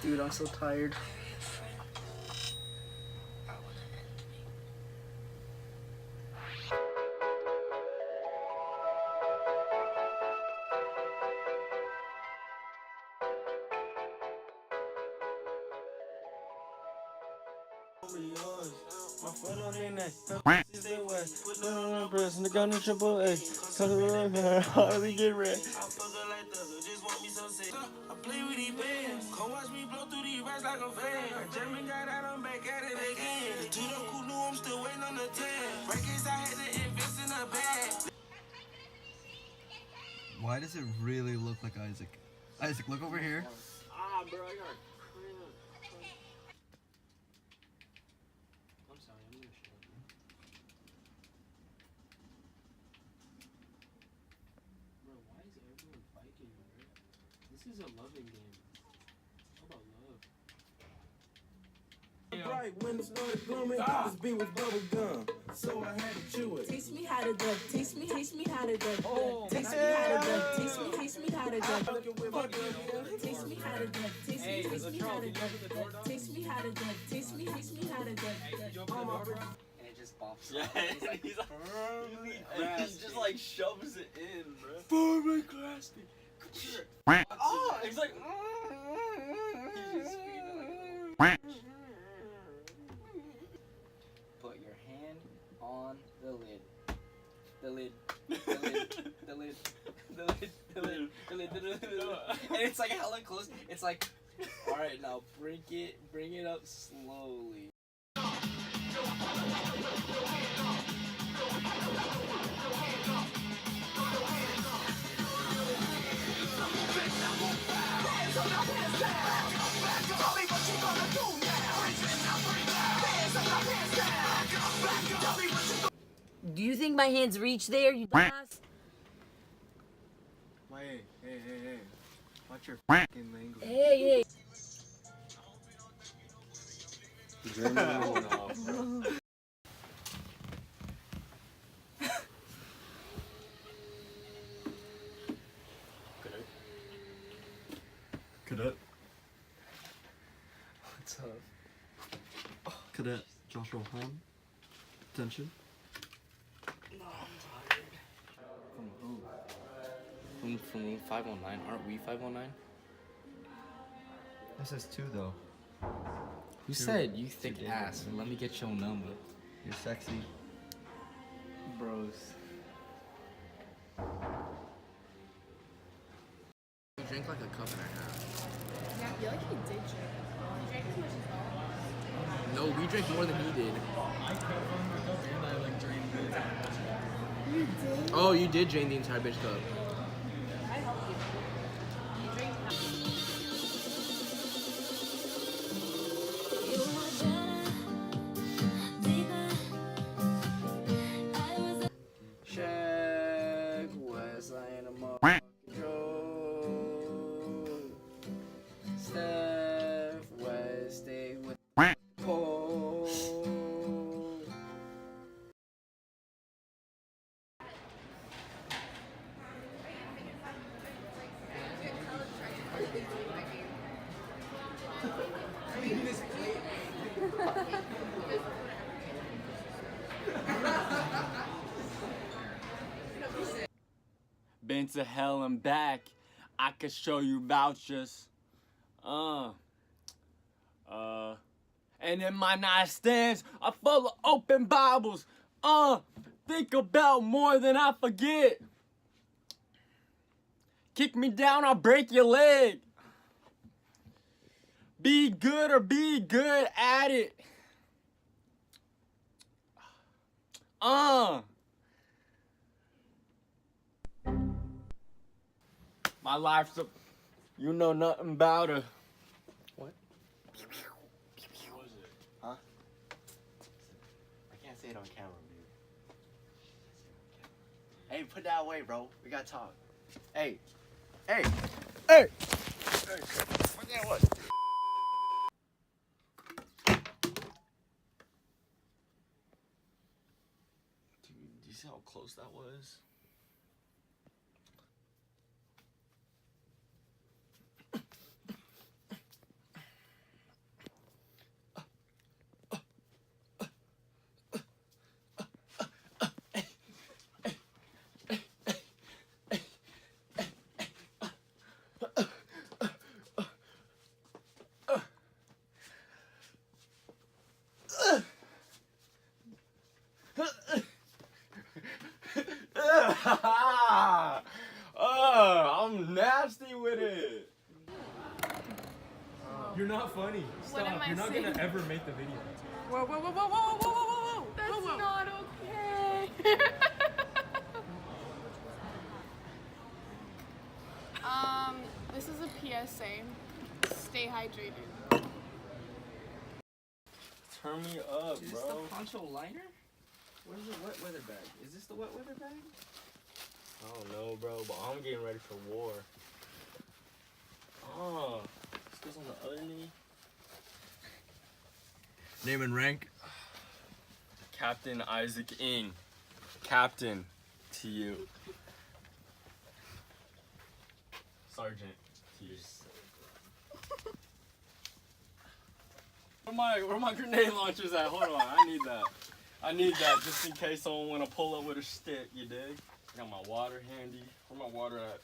Dude, I'm so tired. My foot on their neck, her is they wet. Put on the breast and the gun in triple A. Cause of the hardly get red. I fuck her like Thugger, just want me some sex. I play with these bands, come watch me blow through these racks like a fan. German got out, I'm back at it again. The two don't cool, I'm still waiting on the 10. Records, I had to invest in a bag. Why does it really look like Isaac? Isaac, look over here. Ah, bro, I got cramp. I'm sorry, I'm gonna show you. Bro, why is everyone fighting, bro? This is a loving game. How about love? Bright when the started glooming, this beat was bubble gum, so I had to chew it. Teach me how to duck. Teach me how to duck. Teach me how to duck. Teach me how to duck. Teach me how to duck. Teach me how to duck. Teach me how to duck. Teach me how to duck. And it just bumps. Yeah, He's like, firmly he grasped just like shoves it in, bro. firmly grasped it. Oh, he's like. He's just screaming like. Put your hand on the lid. The lid. The lid. The lid. The lid. The lid. The lid. The lid. The lid. And it's like hella close. It's like, all right, now bring it up slowly. Do you think my hands reach there, you dumbass? Hey. Watch your fucking language. Hey. Cadet. What's up? Cadet Joshua Hahn. Attention. From who? From 519? Aren't we 519? This is 2 though. Who said you thick ass? Let me get your number. You're sexy. Bros. We drank like a cup and a half. Yeah, I feel like he did drink. He drank as much as all. No, we drank more than he did. You did? Oh, you did drain the entire bitch cup. I helped you. You drank Check West Line of motherfucking Joe. Steph West, stay with Cole. Been to hell and back. I could show you vouchers. And in my nightstands are full of open Bibles. Think about more than I forget. Kick me down, I'll break your leg. Be good or be good at it. My life's a... You know nothing about her. What? What was it? Huh? I can't say it on camera, dude. Hey, put that away, bro. We gotta talk. Hey. Hey. Hey. Hey. Put that away. Dude, do you see how close that was? I'm nasty with it. You're not funny. What am Stop. I You're not saying? gonna ever make the video. Whoa, whoa, whoa, whoa, whoa, whoa, whoa, whoa. That's not okay. This is a PSA. Stay hydrated. Turn me up, Is this bro. the poncho liner? Where's the wet weather bag? Is this the wet weather bag? I don't know, bro, but I'm getting ready for war. Oh, this goes on the other knee. Name and rank. Captain Isaac Ing. Captain to you. Sergeant to you. Where my grenade launchers at? Hold on, I need that. I need that just in case someone wanna pull up with a stick, you dig? I got my water handy. Where my water at?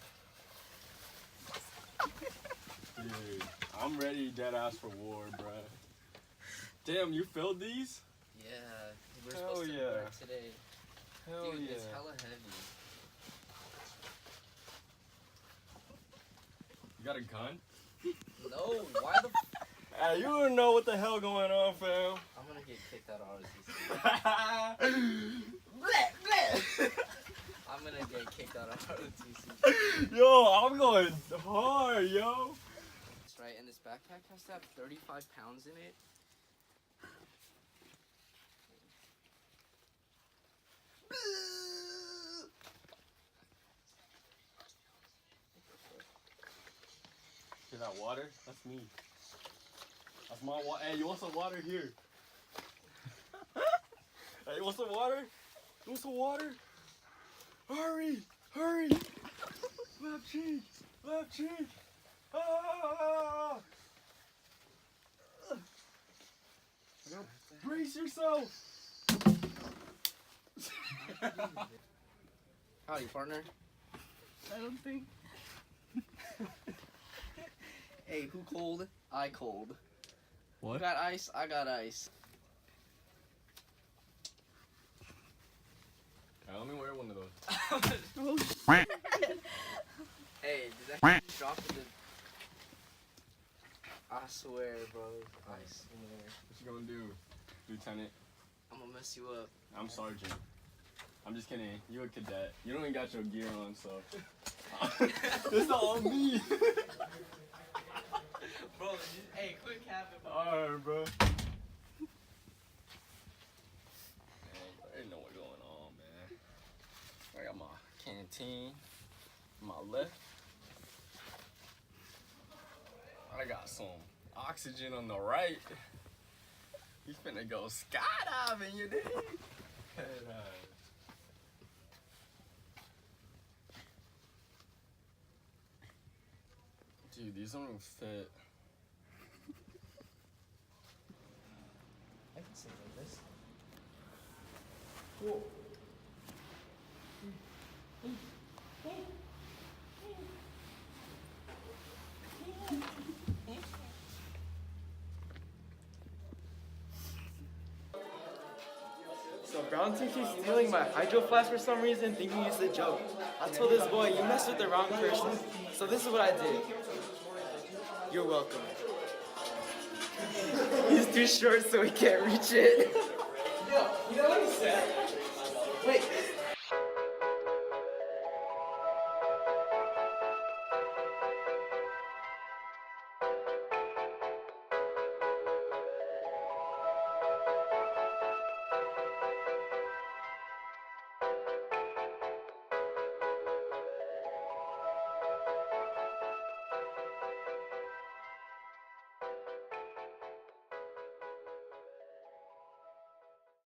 Dude, I'm ready dead ass for war, bruh. Damn, you filled these? Yeah, we're Hell supposed to yeah. work today. Hell Dude, yeah. it's hella heavy. You got a gun? No, why the Hey, you don't know what the hell going on, fam. I'm gonna get kicked out of ROTC. I'm gonna get kicked out of ROTC. Yo, I'm going hard, yo. That's right, and this backpack has to have 35 pounds in it. Hear that water? That's me. That's my water. Hey, you want some water here? Hey, you want some water? You want some water? Hurry! Hurry! Left cheek! Left cheek! Ah! Brace yourself! Howdy, partner. I don't think. Hey, who cold? I cold. What? You got ice? I got ice. Let me wear one of those. Hey, did that just drop in the... I swear, bro. I swear. What you gonna do, Lieutenant? I'm gonna mess you up. I'm Sergeant. I'm just kidding. You a cadet. You don't even got your gear on, so. It's all me. Bro, hey, quit capping. Alright, bro. Man, I didn't know what's going on, man. I got my canteen, my left. I got some oxygen on the right. You finna go skydiving, you dig? Dude, these don't even fit. I can say like this. So Brown thinks he's stealing my hydro flask for some reason, thinking it's a joke. I told this boy, you messed with the wrong person. So this is what I did. You're welcome. He's too short, so he can't reach it. Yo, you know what he said?